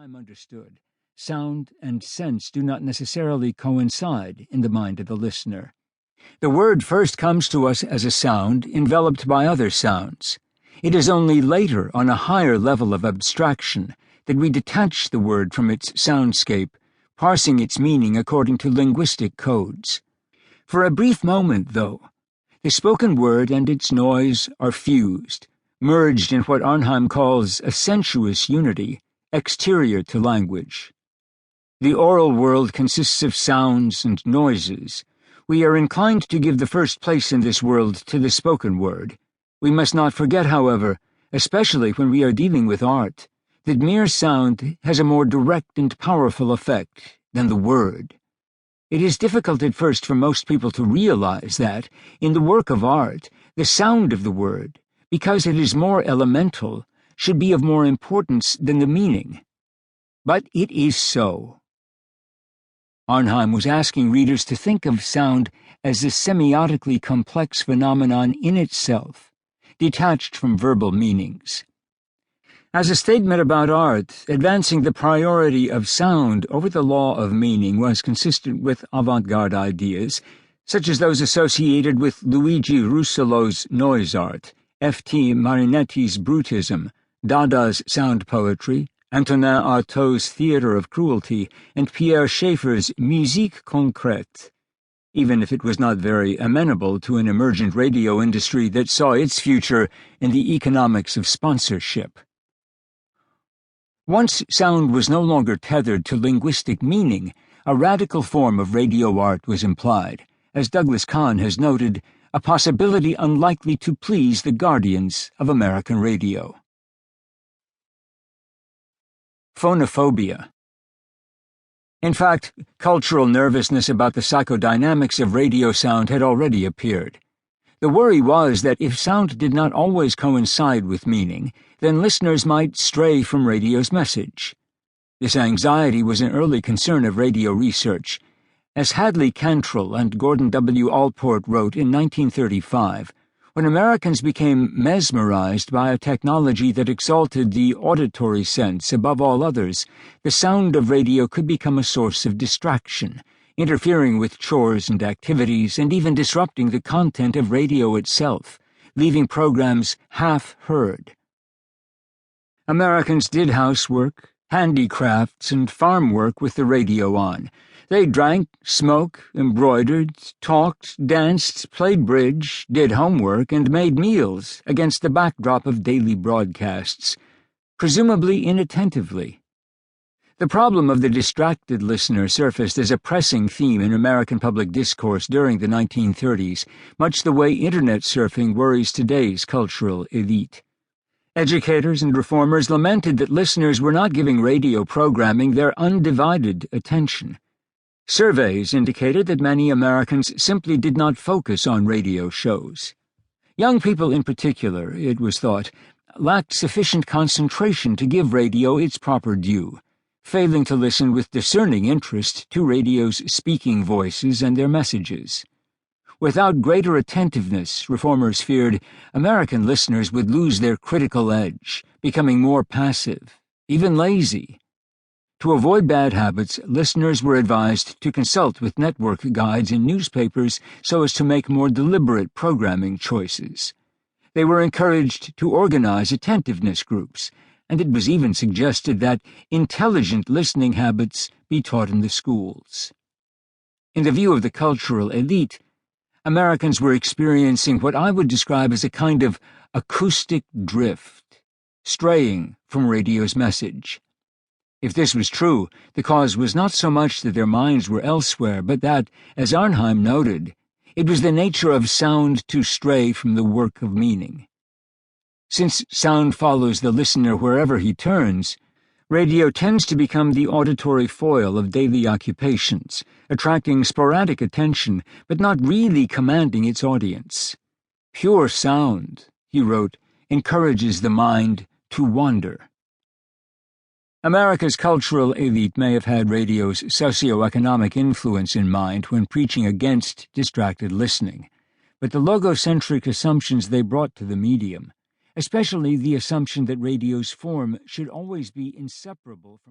Arnheim understood, sound and sense do not necessarily coincide in the mind of the listener. The word first comes to us as a sound enveloped by other sounds. It is only later, on a higher level of abstraction, that we detach the word from its soundscape, parsing its meaning according to linguistic codes. For a brief moment, though, the spoken word and its noise are fused, merged in what Arnheim calls a sensuous unity, exterior to language. The oral world consists of sounds and noises. We are inclined to give the first place in this world to the spoken word. We must not forget, however, especially when we are dealing with art, that mere sound has a more direct and powerful effect than the word. It is difficult at first for most people to realize that, in the work of art, the sound of the word, because it is more elemental, should be of more importance than the meaning. But it is so. Arnheim was asking readers to think of sound as a semiotically complex phenomenon in itself, detached from verbal meanings. As a statement about art, advancing the priority of sound over the law of meaning was consistent with avant-garde ideas, such as those associated with Luigi Russolo's noise art, F.T. Marinetti's Brutism, Dada's sound poetry, Antonin Artaud's Theatre of Cruelty, and Pierre Schaeffer's Musique concrète, even if it was not very amenable to an emergent radio industry that saw its future in the economics of sponsorship. Once sound was no longer tethered to linguistic meaning, a radical form of radio art was implied, as Douglas Kahn has noted, a possibility unlikely to please the guardians of American radio. Phonophobia. In fact, cultural nervousness about the psychodynamics of radio sound had already appeared. The worry was that if sound did not always coincide with meaning, then listeners might stray from radio's message. This anxiety was an early concern of radio research. As Hadley Cantrell and Gordon W. Allport wrote in 1935, when Americans became mesmerized by a technology that exalted the auditory sense above all others, the sound of radio could become a source of distraction, interfering with chores and activities and even disrupting the content of radio itself, leaving programs half-heard. Americans did housework, handicrafts, and farm work with the radio on. They drank, smoked, embroidered, talked, danced, played bridge, did homework, and made meals against the backdrop of daily broadcasts, presumably inattentively. The problem of the distracted listener surfaced as a pressing theme in American public discourse during the 1930s, much the way Internet surfing worries today's cultural elite. Educators and reformers lamented that listeners were not giving radio programming their undivided attention. Surveys indicated that many Americans simply did not focus on radio shows. Young people in particular, it was thought, lacked sufficient concentration to give radio its proper due, failing to listen with discerning interest to radio's speaking voices and their messages. Without greater attentiveness, reformers feared, American listeners would lose their critical edge, becoming more passive, even lazy. To avoid bad habits, listeners were advised to consult with network guides in newspapers so as to make more deliberate programming choices. They were encouraged to organize attentiveness groups, and it was even suggested that intelligent listening habits be taught in the schools. In the view of the cultural elite, Americans were experiencing what I would describe as a kind of acoustic drift, straying from radio's message. If this was true, the cause was not so much that their minds were elsewhere, but that, as Arnheim noted, it was the nature of sound to stray from the work of meaning. Since sound follows the listener wherever he turns, radio tends to become the auditory foil of daily occupations, attracting sporadic attention, but not really commanding its audience. Pure sound, he wrote, encourages the mind to wander. America's cultural elite may have had radio's socio-economic influence in mind when preaching against distracted listening, but the logocentric assumptions they brought to the medium, especially the assumption that radio's form should always be inseparable from